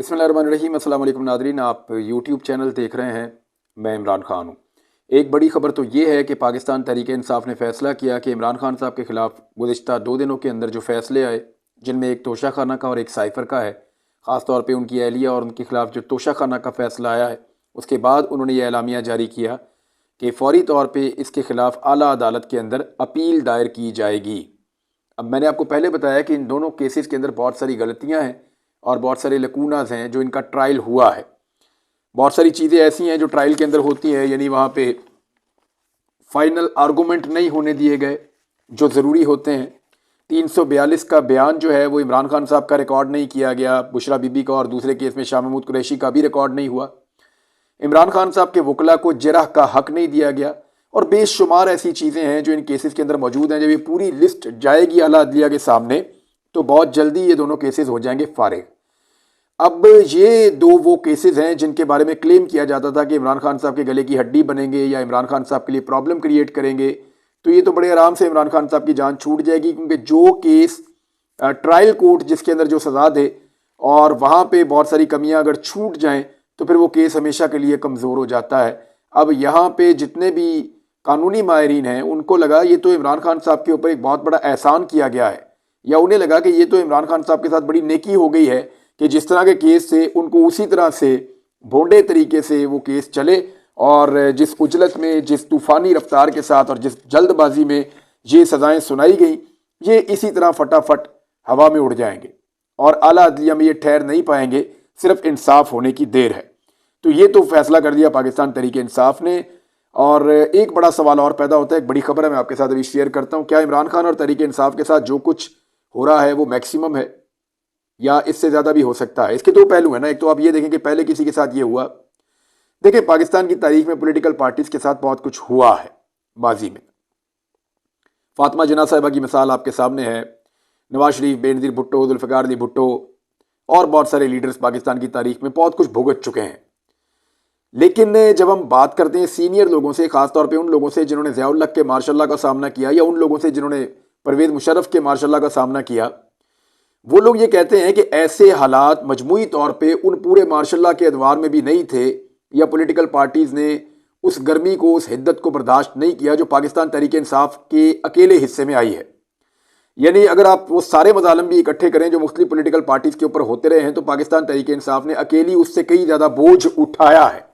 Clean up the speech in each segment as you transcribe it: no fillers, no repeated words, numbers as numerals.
बिस्मिल्लाहिर्रहमानिर्रहीम। अस्सलाम वालेकुम नादरीन, आप यूट्यूब चैनल देख रहे हैं। मैं इमरान खान हूँ। एक बड़ी ख़बर तो ये है कि पाकिस्तान तहरीक इंसाफ ने फ़ैसला किया कि इमरान खान साहब के ख़िलाफ़ गुज़िश्ता 2 दिनों के अंदर जो फ़ैसले आए, जिनमें एक तोशाखाना का और एक साइफ़र का है, ख़ास तौर पे उनकी अहलिया और उनके ख़िलाफ़ जो तोशाखाना का फ़ैसला आया है, उसके बाद उन्होंने ये एलामिया जारी किया कि फ़ौरी तौर पर इसके ख़िलाफ़ आला अदालत के अंदर अपील दायर की जाएगी। अब मैंने आपको पहले बताया कि इन दोनों केसेस के अंदर बहुत सारी गलतियाँ हैं और बहुत सारे लकूनाज हैं जो इनका ट्रायल हुआ है। बहुत सारी चीज़ें ऐसी हैं जो ट्रायल के अंदर होती हैं, यानी वहाँ पे फाइनल आर्गूमेंट नहीं होने दिए गए जो ज़रूरी होते हैं। 342 का बयान जो है वो इमरान खान साहब का रिकॉर्ड नहीं किया गया, बुशरा बीबी का और दूसरे केस में शाह महमूद कुरैशी का भी रिकॉर्ड नहीं हुआ। इमरान खान साहब के वकला को जरह का हक नहीं दिया गया और बेशुमार ऐसी चीज़ें हैं जो इन केसेस के अंदर मौजूद हैं। जब ये पूरी लिस्ट जाएगी आला अदलिया के सामने तो बहुत जल्दी ये दोनों केसेस हो जाएंगे फारिग। अब ये दो वो केसेस हैं जिनके बारे में क्लेम किया जाता था कि इमरान खान साहब के गले की हड्डी बनेंगे या इमरान खान साहब के लिए प्रॉब्लम क्रिएट करेंगे। तो ये तो बड़े आराम से इमरान खान साहब की जान छूट जाएगी, क्योंकि जो केस ट्रायल कोर्ट जिसके अंदर जो सज़ा दे और वहाँ पे बहुत सारी कमियाँ अगर छूट जाएं तो फिर वो केस हमेशा के लिए कमज़ोर हो जाता है। अब यहाँ पे जितने भी कानूनी माहिरीन हैं उनको लगा ये तो इमरान खान साहब के ऊपर एक बहुत बड़ा एहसान किया गया है, या उन्हें लगा कि ये तो इमरान खान साहब के साथ बड़ी नेकी हो गई है कि जिस तरह के केस से उनको उसी तरह से भोंडे तरीके से वो केस चले और जिस उजलत में, जिस तूफ़ानी रफ्तार के साथ और जिस जल्दबाजी में ये सज़ाएँ सुनाई गई, ये इसी तरह फटाफट हवा में उड़ जाएंगे और आला अदलिया में ये ठहर नहीं पाएंगे। सिर्फ इंसाफ होने की देर है। तो ये तो फैसला कर दिया पाकिस्तान तहरीक इंसाफ ने। और एक बड़ा सवाल और पैदा होता है, एक बड़ी खबर है, मैं आपके साथ अभी शेयर करता हूँ। क्या इमरान खान और तहरीक इंसाफ के साथ जो कुछ हो रहा है वो मैक्सिमम है या इससे ज़्यादा भी हो सकता है? इसके दो पहलू हैं ना। एक तो आप ये देखें कि पहले किसी के साथ ये हुआ। देखिए, पाकिस्तान की तारीख में पॉलिटिकल पार्टीज के साथ बहुत कुछ हुआ है माजी में। फातिमा जना साहिबा की मिसाल आपके सामने है, नवाज शरीफ, बेनज़ीर भुट्टो, जुल्फ़िकार अली भुट्टो और बहुत सारे लीडर्स पाकिस्तान की तारीख में बहुत कुछ भुगत चुके हैं। लेकिन जब हम बात करते हैं सीनियर लोगों से, खासतौर पे उन लोगों से जिन्होंने ज़िया-उल हक के मार्शल लॉ का सामना किया या उन लोगों से जिन्होंने परवेज़ मुशर्रफ के मार्शल लॉ का सामना किया, वो लोग ये कहते हैं कि ऐसे हालात मजमूई तौर पे उन पूरे मार्शल लॉ के अदवार में भी नहीं थे, या पॉलिटिकल पार्टीज़ ने उस गर्मी को, उस हिद्दत को बर्दाश्त नहीं किया जो पाकिस्तान तहरीक इंसाफ के अकेले हिस्से में आई है। यानी अगर आप वो सारे मजालम भी इकट्ठे करें जो मुख्तलिफ पॉलिटिकल पार्टीज़ के ऊपर होते रहे हैं, तो पाकिस्तान तहरीक इंसाफ ने अकेली उससे कई ज़्यादा बोझ उठाया है।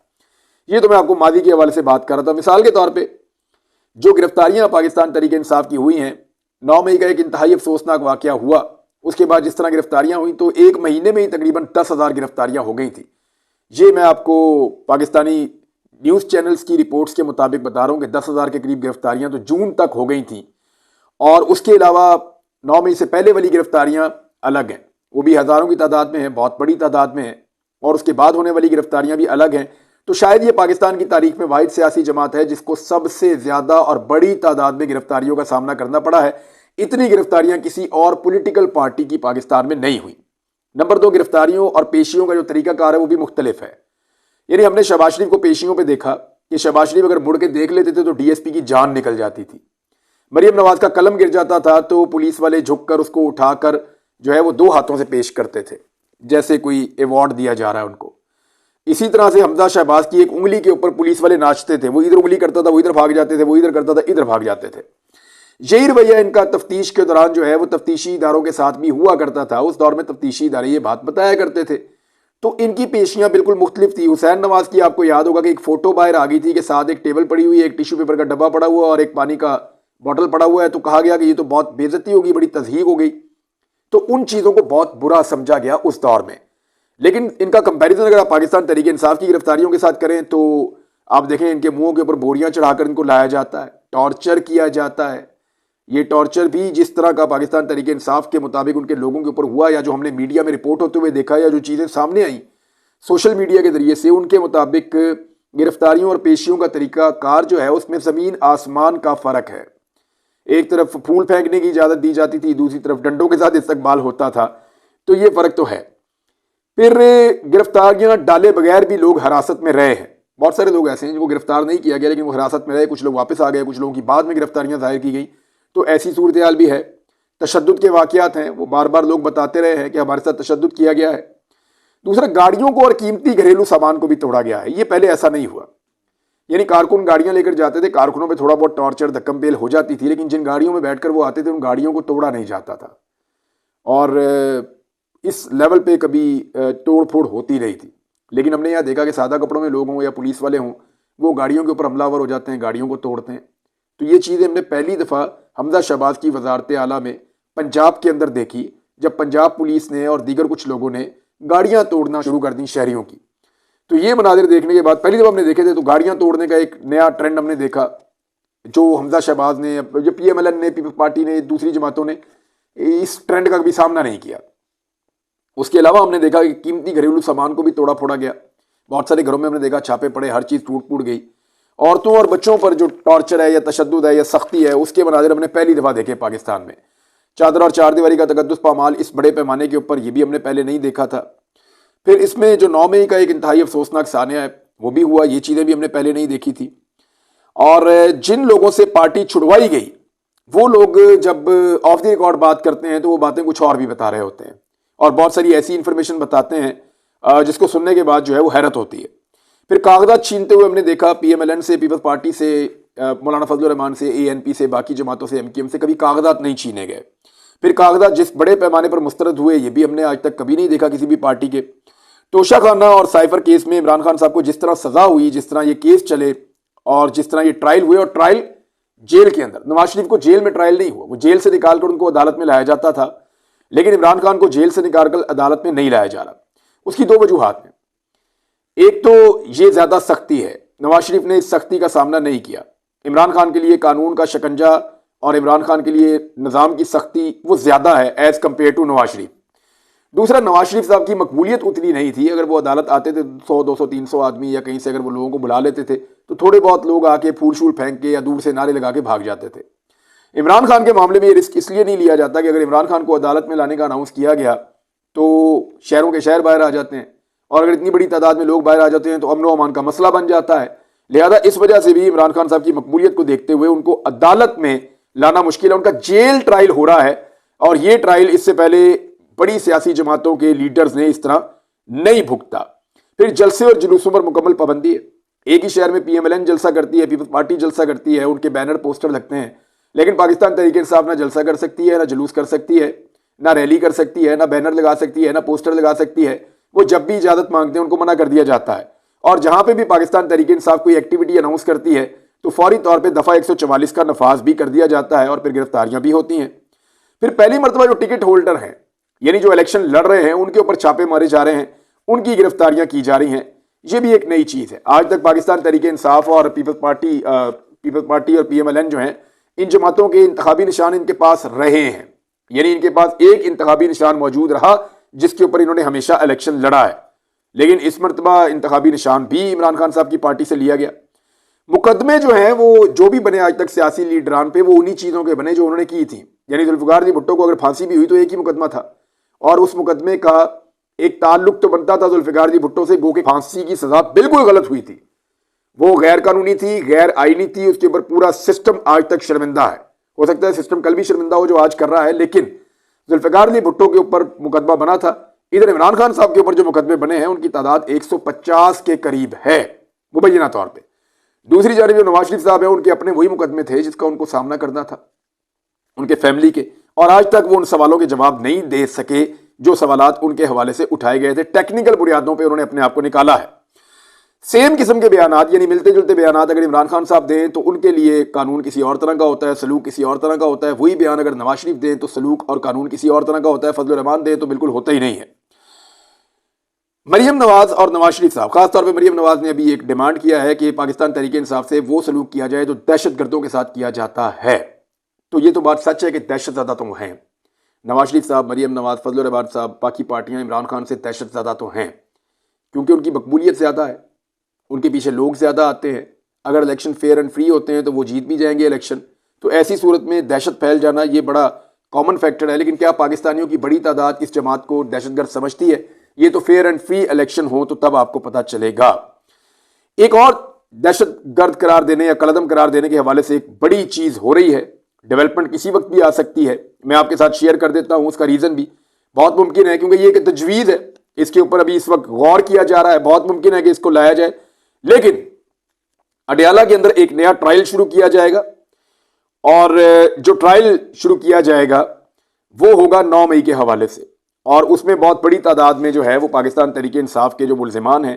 ये तो मैं आपको मादी के हवाले से बात कर रहा था। मिसाल के तौर पे जो गिरफ्तारियां पाकिस्तान तहरीक इंसाफ की हुई हैं, 9 मई का एक इंतहाई अफसोसनाक वाकया हुआ। उसके बाद जिस तरह गिरफ्तारियां हुई तो एक महीने में ही तकरीबन 10,000 गिरफ्तारियां हो गई थी। ये मैं आपको पाकिस्तानी न्यूज़ चैनल्स की रिपोर्ट्स के मुताबिक बता रहा हूँ कि 10,000 के करीब गिरफ्तारियां तो जून तक हो गई थी। और उसके अलावा 9 मई से पहले वाली गिरफ्तारियां अलग हैं, वो भी हज़ारों की तादाद में है, बहुत बड़ी तादाद में है। और उसके बाद होने वाली गिरफ्तारियां भी अलग हैं। तो शायद ये पाकिस्तान की तारीख में वाहिद सियासी जमात है जिसको सबसे ज़्यादा और बड़ी तादाद में गिरफ्तारियों का सामना करना पड़ा है। इतनी गिरफ्तारियां किसी और पॉलिटिकल पार्टी की पाकिस्तान में नहीं हुई। नंबर 2, गिरफ्तारियों और पेशियों का जो तरीकाकार है वो भी मुख्तलिफ है। यानी हमने शहबाज शरीफ को पेशियों पर देखा कि शहबाज शरीफ अगर मुड़ के देख लेते थे तो DSP की जान निकल जाती थी। मरियम नवाज का कलम गिर जाता था तो पुलिस वाले झुककर उसको उठाकर जो है वो 2 हाथों से पेश करते थे, जैसे कोई अवार्ड दिया जा रहा है उनको। इसी तरह से हमजा शहबाज की एक उंगली के ऊपर पुलिस वाले नाचते थे, वो इधर उंगली करता था वो इधर भाग जाते थे, वो इधर करता था इधर भाग जाते थे। यही रवैया इनका तफ्तीश के दौरान जो है वो तफ्तीशी इदारों के साथ भी हुआ करता था। उस दौर में तफ्तीशी इदारे ये बात बताया करते थे। तो इनकी पेशियां बिल्कुल मुख्तलिफ थी। हुसैन नवाज की आपको याद होगा कि एक फोटो बाहर आ गई थी कि साथ एक टेबल पड़ी हुई है, एक टिश्यू पेपर का डब्बा पड़ा हुआ और एक पानी का बॉटल पड़ा हुआ है। तो कहा गया कि ये तो बहुत बेइज्जती होगी, बड़ी तज़हीक हो गई। तो उन चीज़ों को बहुत बुरा समझा गया उस दौर में। लेकिन इनका कंपैरिजन अगर आप पाकिस्तान तहरीक इंसाफ की गिरफ्तारियों के साथ करें तो आप देखें इनके मुंहों के ऊपर बोरियां चढ़ाकर इनको लाया जाता है, टॉर्चर किया जाता है। ये टॉर्चर भी जिस तरह का पाकिस्तान तहरीक इंसाफ के मुताबिक उनके लोगों के ऊपर हुआ, या जो हमने मीडिया में रिपोर्ट होते हुए देखा, या जो चीज़ें सामने आई सोशल मीडिया के जरिए से, उनके मुताबिक गिरफ्तारियों और पेशियों का तरीकाकार जो है उसमें ज़मीन आसमान का फ़र्क है। एक तरफ फूल फेंकने की इजाज़त दी जाती थी, दूसरी तरफ डंडों के साथ इस्तकबाल होता था। तो ये फ़र्क तो है। फिर गिरफ्तारियां डाले बगैर भी लोग हिरासत में रहे हैं। बहुत सारे लोग ऐसे हैं जिनको गिरफ्तार नहीं किया गया लेकिन वो हिरासत में रहे। कुछ लोग वापस आ गए, कुछ लोगों की बाद में गिरफ्तारियां जाहिर की गई। तो ऐसी सूरत हाल भी है। तशद्दुद के वाक़यात हैं, वो बार बार लोग बताते रहे हैं कि हमारे साथ तशद्दुद किया गया है। दूसरा, गाड़ियों को और कीमती घरेलू सामान को भी तोड़ा गया है। ये पहले ऐसा नहीं हुआ। यानी कारकुन गाड़ियां लेकर जाते थे, कारकुनों पे थोड़ा बहुत टॉर्चर धक्कम पेल हो जाती थी, लेकिन जिन गाड़ियों में बैठकर वो आते थे उन गाड़ियों को तोड़ा नहीं जाता था और इस लेवल पे कभी तोड़ फोड़ होती नहीं थी। लेकिन हमने यहाँ देखा कि सादा कपड़ों में लोग हों या पुलिस वाले हों, वो गाड़ियों के ऊपर हमलावर हो जाते हैं, गाड़ियों को तोड़ते हैं। तो ये चीज़ें हमने पहली दफ़ा हमजा शहबाज की वजारत आला में पंजाब के अंदर देखी, जब पंजाब पुलिस ने और दीगर कुछ लोगों ने गाड़ियाँ तोड़ना शुरू कर दी शहरियों की। तो ये मनाजिर देखने के बाद पहली दफ़ा हमने देखे थे, तो गाड़ियाँ तोड़ने का एक नया ट्रेंड हमने देखा, जो हमजा शहबाज ने, जो PMLN ने, पीपल्स पार्टी ने, दूसरी जमातों ने इस ट्रेंड का कभी सामना नहीं किया। उसके अलावा हमने देखा कि कीमती घरेलू सामान को भी तोड़ा फोड़ा गया। बहुत सारे घरों में हमने देखा छापे पड़े, हर चीज़ टूट फूट गई। औरतों और बच्चों पर जो टॉर्चर है या तशद्दुद है या सख्ती है, उसके मनाजिर हमने पहली दफ़ा देखे पाकिस्तान में। चादर और चारदीवारी का तकद्दुस पामाल इस बड़े पैमाने के ऊपर, ये भी हमने पहले नहीं देखा था। फिर इसमें जो 9 मई का एक इंतहाई अफसोसनाक सानिया है वो भी हुआ, ये चीज़ें भी हमने पहले नहीं देखी थी। और जिन लोगों से पार्टी छुड़वाई गई वो लोग जब ऑफ द रिकॉर्ड बात करते हैं तो वो बातें कुछ और भी बता रहे होते हैं और बहुत सारी ऐसी इंफॉर्मेशन बताते हैं जिसको सुनने के बाद जो है वो हैरत होती है। फिर कागजात छीनते हुए हमने देखा PMLN से, पीपल्स पार्टी से, मौलाना फजलुर रहमान से, ANP से, बाकी जमातों से, MKM से कभी कागजात नहीं छीने गए। फिर कागजात जिस बड़े पैमाने पर मुस्तरद हुए ये भी हमने आज तक कभी नहीं देखा किसी भी पार्टी के। तोशा खाना और साइफर केस में इमरान खान साहब को जिस तरह सजा हुई, जिस तरह ये केस चले और जिस तरह ये ट्रायल हुए, और ट्रायल जेल के अंदर, नवाज शरीफ को जेल में ट्रायल नहीं हुआ, वो जेल से निकालकर उनको अदालत में लाया जाता था, लेकिन इमरान खान को जेल से निकालकर अदालत में नहीं लाया जा रहा। उसकी दो वजूहात हैं। एक तो ये ज्यादा सख्ती है, नवाज शरीफ ने इस सख्ती का सामना नहीं किया। इमरान खान के लिए कानून का शिकंजा और इमरान खान के लिए निज़ाम की सख्ती वो ज्यादा है as compare to Nawaz Sharif. दूसरा, नवाज शरीफ साहब की मकबूलियत उतनी नहीं थी। अगर वो अदालत आते थे 100, 200, 300 आदमी या कहीं से अगर वो लोगों को बुला लेते थे तो थोड़े बहुत लोग आके फूल शूल फेंक के या दूर से नारे लगा के भाग जाते थे। इमरान खान के मामले में ये रिस्क इसलिए नहीं लिया जाता कि अगर इमरान खान को अदालत में लाने का अनाउंस किया गया तो शहरों के शहर बाहर आ जाते हैं, और अगर इतनी बड़ी तादाद में लोग बाहर आ जाते हैं तो अमन व अमान का मसला बन जाता है। लिहाजा इस वजह से भी इमरान खान साहब की मकबूलियत को देखते हुए उनको अदालत में लाना मुश्किल है। उनका जेल ट्रायल हो रहा है और ये ट्रायल इससे पहले बड़ी सियासी जमातों के लीडर्स ने इस तरह नहीं भुगता। फिर जलसे और जुलूसों पर मुकम्मल पाबंदी है। एक ही शहर में PMLN जलसा करती है, पीपल्स पार्टी जलसा करती है, उनके बैनर पोस्टर लगते हैं, लेकिन पाकिस्तान तहरीक इंसाफ ना जलसा कर सकती है, ना जुलूस कर सकती है, ना रैली कर सकती है, ना बैनर लगा सकती है, ना पोस्टर लगा सकती है। वो जब भी इजाजत मांगते हैं उनको मना कर दिया जाता है। और जहां पे भी पाकिस्तान तहरीक इंसाफ कोई एक्टिविटी अनाउंस करती है तो फौरी तौर पर दफा 144 का नफाज भी कर दिया जाता है और फिर गिरफ्तारियां भी होती हैं। फिर पहली मरतबा जो टिकट होल्डर हैं, यानी जो इलेक्शन लड़ रहे हैं, उनके ऊपर छापे मारे जा रहे हैं, उनकी गिरफ्तारियां की जा रही हैं। ये भी एक नई चीज है। आज तक पाकिस्तान तहरीक इंसाफ और पीपल्स पार्टी और PMLN जो हैं, इन जमातों के इंतखाबी निशान इनके पास रहे हैं, यानी इनके पास एक इंतखाबी निशान मौजूद रहा जिसके ऊपर इन्होंने हमेशा इलेक्शन लड़ा है। लेकिन इस मरतबा इंतखाबी निशान भी इमरान खान साहब की पार्टी से लिया गया। मुकदमे जो हैं वो जो भी बने आज तक सियासी लीडरान पे, वो उन्हीं चीज़ों के बने जो उन्होंने की थी। यानी जुल्फ़िकार अली भुट्टो को अगर फांसी भी हुई तो एक ही मुकदमा था और उस मुकदमे का एक ताल्लुक तो बनता था जुल्फ़िकार अली भुट्टो से, गो के फांसी की सजा बिल्कुल गलत हुई थी, वो गैर कानूनी थी, गैर आईनी थी, उसके ऊपर पूरा सिस्टम आज तक शर्मिंदा है। हो सकता है सिस्टम कल भी शर्मिंदा हो जो आज कर रहा है, लेकिन जुल्फ़िकार अली भुट्टो के ऊपर मुकदमा बना था। इधर इमरान खान साहब के ऊपर जो मुकदमे बने हैं उनकी तादाद 150 के करीब है मुबैना तौर पर। दूसरी जानिब जो नवाज शरीफ साहब हैं, उनके अपने वही मुकदमे थे जिसका उनको सामना करना था उनके फैमिली के, और आज तक वो उन सवालों के जवाब नहीं दे सके जो सवालात उनके हवाले से उठाए गए थे। टेक्निकल बुनियादों पे उन्होंने अपने आप को निकाला है। सेम किस्म के बयानात, यानी मिलते जुलते बयानात अगर इमरान खान साहब दें तो उनके लिए कानून किसी और तरह का होता है, सलूक किसी और तरह का होता है। वही बयान अगर नवाज शरीफ दें तो सलूक और कानून किसी और तरह का होता है। फजलुर रहमान दें तो बिल्कुल होता ही नहीं है। मरियम नवाज और नवाज शरीफ साहब, खासतौर पर मरियम नवाज ने अभी एक डिमांड किया है कि पाकिस्तान तहरीक इंसाफ से वो सलूक किया जाए जो दहशतगर्दों के साथ किया जाता है। तो ये तो बात सच है कि दहशत ज़्यादा तो हैं नवाज शरीफ साहब, मरियम नवाज, फजलुर रहमान साहब, बाकी पार्टियां इमरान खान से दहशत ज़्यादा तो हैं, क्योंकि उनकी मकबूलियत ज़्यादा है, उनके पीछे लोग ज़्यादा आते हैं। अगर इलेक्शन फेयर एंड फ्री होते हैं तो वो जीत भी जाएंगे इलेक्शन। तो ऐसी सूरत में दहशत फैल जाना ये बड़ा कॉमन फैक्टर है। लेकिन क्या पाकिस्तानियों की बड़ी तादाद इस जमात को दहशतगर्द समझती है? ये तो फेयर एंड फ्री इलेक्शन हो तो तब आपको पता चलेगा। एक और दहशतगर्द करार देने या कलदम करार देने के हवाले से एक बड़ी चीज हो रही है। डेवलपमेंट किसी वक्त भी आ सकती है, मैं आपके साथ शेयर कर देता हूं। उसका रीजन भी बहुत मुमकिन है क्योंकि ये एक तजवीज़ है इसके ऊपर अभी इस वक्त गौर किया जा रहा है, बहुत मुमकिन है कि इसको लाया जाए। लेकिन अडयाला के अंदर एक नया ट्रायल शुरू किया जाएगा और जो ट्रायल शुरू किया जाएगा वो होगा 9 मई के हवाले से, और उसमें बहुत बड़ी तादाद में जो है वो पाकिस्तान तहरीक इंसाफ के जो मुल्जिमान हैं,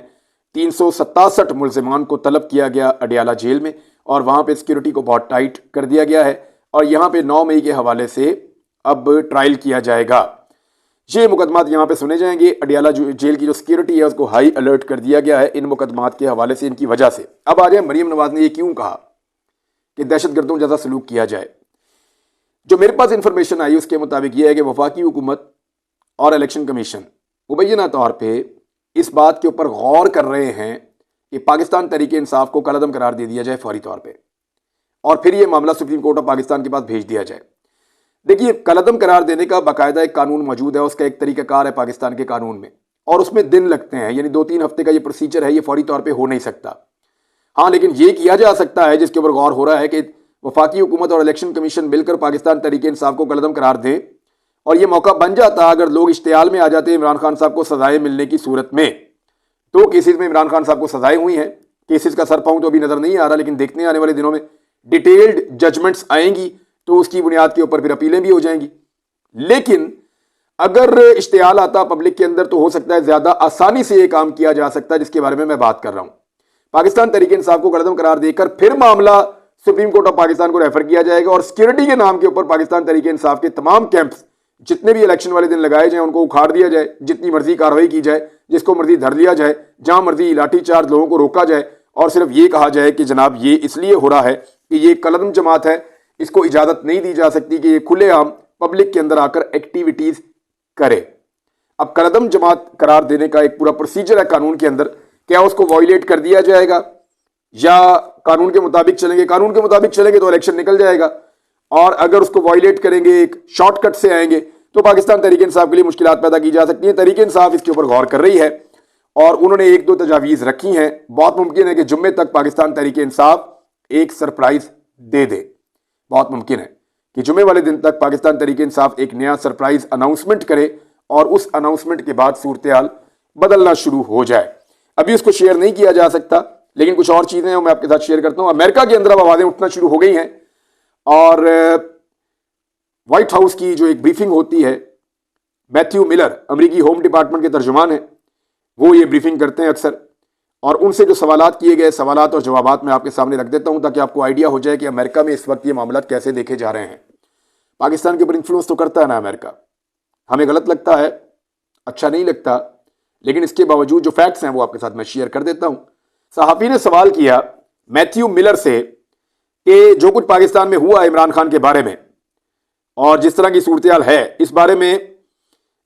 367 मुल्जिमान को तलब किया गया अडयाला जेल में, और वहां पे सिक्योरिटी को बहुत टाइट कर दिया गया है, और यहां पे 9 मई के हवाले से अब ट्रायल किया जाएगा। ये मुकदमात यहां पे सुने जाएंगे। अडयाला जेल की जो सिक्योरिटी है उसको हाई अलर्ट कर दिया गया है इन मुकदमात के हवाले से, इनकी वजह से। अब आ जाए मरीम नवाज ने ये क्यों कहा कि दहशतगर्दों जैसा सलूक किया जाए। जो मेरे पास इंफॉर्मेशन आई उसके मुताबिक यह है कि वफाकी हुकूमत और इलेक्शन कमीशन मुबैना तौर पर इस बात के ऊपर गौर कर रहे हैं कि पाकिस्तान तहरीक इंसाफ को कलअदम करार दे दिया जाए फौरी तौर पर, और फिर यह मामला सुप्रीम कोर्ट ऑफ पाकिस्तान के पास भेज दिया जाए। देखिए, कलअदम करार देने का बाकायदा एक कानून मौजूद है, उसका एक तरीकाकार है पाकिस्तान के कानून में, और उसमें दिन लगते हैं, यानी 2-3 हफ्ते का ये प्रोसीजर है, ये फौरी तौर पे हो नहीं सकता। हाँ, लेकिन ये किया जा सकता है, जिसके ऊपर गौर हो रहा है कि वफाकी हुकूमत और इलेक्शन कमीशन मिलकर पाकिस्तान तहरीक इंसाफ को कलअदम करार दें, और ये मौका बन जाता अगर लोग इश्तियाल में आ जाते इमरान खान साहब को सजाएं मिलने की सूरत में। तो केसेस में इमरान खान साहब को सजाएं हुई हैं, केसेस का सरपाऊं तो अभी नजर नहीं आ रहा, लेकिन देखने आने वाले दिनों में डिटेल्ड जजमेंट्स आएंगी तो उसकी बुनियाद के ऊपर फिर अपीलें भी हो जाएंगी। लेकिन अगर इश्तियाल आता पब्लिक के अंदर तो हो सकता है ज्यादा आसानी से यह काम किया जा सकता है, जिसके बारे में मैं बात कर रहा हूं। पाकिस्तान तहरीक इंसाफ को कलअदम करार देकर फिर मामला सुप्रीम कोर्ट ऑफ पाकिस्तान को रेफर किया जाएगा, और सिक्योरिटी के नाम के ऊपर पाकिस्तान तहरीक इंसाफ के तमाम कैंप्स जितने भी इलेक्शन वाले दिन लगाए जाए उनको उखाड़ दिया जाए, जितनी मर्जी कार्रवाई की जाए, जिसको मर्जी धर लिया जाए, जहां मर्जी लाठीचार्ज लोगों को रोका जाए, और सिर्फ ये कहा जाए कि जनाब ये इसलिए हो रहा है कि ये कलअदम जमात है, इसको इजाजत नहीं दी जा सकती कि ये खुलेआम पब्लिक के अंदर आकर एक्टिविटीज करे। अब कलअदम जमात करार देने का एक पूरा प्रोसीजर है कानून के अंदर, क्या उसको वायलेट कर दिया जाएगा या कानून के मुताबिक चलेंगे? कानून के मुताबिक चलेंगे तो इलेक्शन निकल जाएगा, और अगर उसको वायलेट करेंगे, एक शॉर्टकट से आएंगे, तो पाकिस्तान तहरीक इंसाफ के लिए मुश्किलात पैदा की जा सकती है। तहरीक इंसाफ इसके ऊपर गौर कर रही है और उन्होंने 1-2 तजावीज रखी हैं। बहुत मुमकिन है कि जुम्मे तक पाकिस्तान तहरीक इंसाफ एक सरप्राइज दे दे, बहुत मुमकिन है कि जुम्मे वाले दिन तक पाकिस्तान तहरीक इंसाफ एक नया सरप्राइज अनाउंसमेंट करे, और उस अनाउंसमेंट के बाद सूरत-ए-हाल बदलना शुरू हो जाए। अभी उसको शेयर नहीं किया जा सकता, लेकिन कुछ और चीजें मैं आपके साथ शेयर करता हूं। अमेरिका के अंदर अब आवाजें उठना शुरू हो गई हैं, और व्हाइट हाउस की जो एक ब्रीफिंग होती है, मैथ्यू मिलर अमेरिकी होम डिपार्टमेंट के तर्जुमान हैं, वो ये ब्रीफिंग करते हैं अक्सर, और उनसे जो सवालात किए गए सवालात और जवाबात मैं आपके सामने रख देता हूं ताकि आपको आइडिया हो जाए कि अमेरिका में इस वक्त ये मामला कैसे देखे जा रहे हैं। पाकिस्तान के ऊपर इन्फ्लुएंस तो करता है ना अमेरिका, हमें गलत लगता है, अच्छा नहीं लगता, लेकिन इसके बावजूद जो फैक्ट्स हैं वो आपके साथ मैं शेयर कर देता हूं। सहाफी ने सवाल किया मैथ्यू मिलर से कि जो कुछ पाकिस्तान में हुआ इमरान खान के बारे में और जिस तरह की सूरत-ए-हाल है, इस बारे में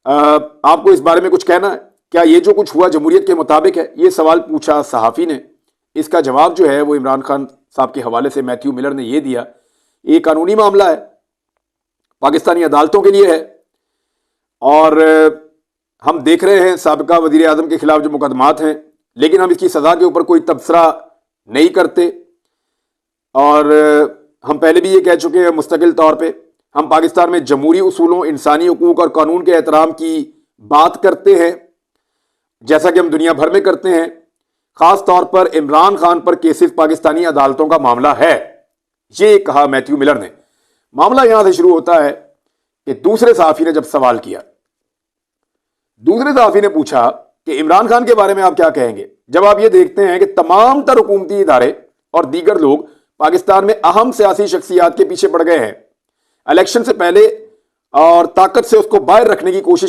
आपको इस बारे में कुछ कहना है? क्या ये जो कुछ हुआ जमहूरियत के मुताबिक है? ये सवाल पूछा सहाफी ने। इसका जवाब जो है वो इमरान खान साहब के हवाले से मैथ्यू मिलर ने यह दिया, ये कानूनी मामला है, पाकिस्तानी अदालतों के लिए है, और हम देख रहे हैं साबिका वजीर आजम के खिलाफ जो मुकदमात हैं, लेकिन हम इसकी सजा के ऊपर कोई तबसरा नहीं करते, और हम पहले भी ये कह चुके हैं मुस्तकिल तौर पे हम पाकिस्तान में जमहूरी उसूलों, इंसानी हुकूक और कानून के एहतराम की बात करते हैं, जैसा कि हम दुनिया भर में करते हैं। खास तौर पर इमरान खान पर केसेस पाकिस्तानी अदालतों का मामला है, ये कहा मैथ्यू मिलर ने। मामला यहां से शुरू होता है कि दूसरे सहाफी ने जब सवाल किया, दूसरे सहाफी ने पूछा कि इमरान खान के बारे में आप क्या कहेंगे, जब आप ये देखते हैं कि तमाम तर हुकूमती इदारे और दीगर लोग पाकिस्तान में अहम सियासी शख्सियात के पीछे पड़ गए हैं, इलेक्शन से पहले और ताकत से उसको बाहर रखने की कोशिश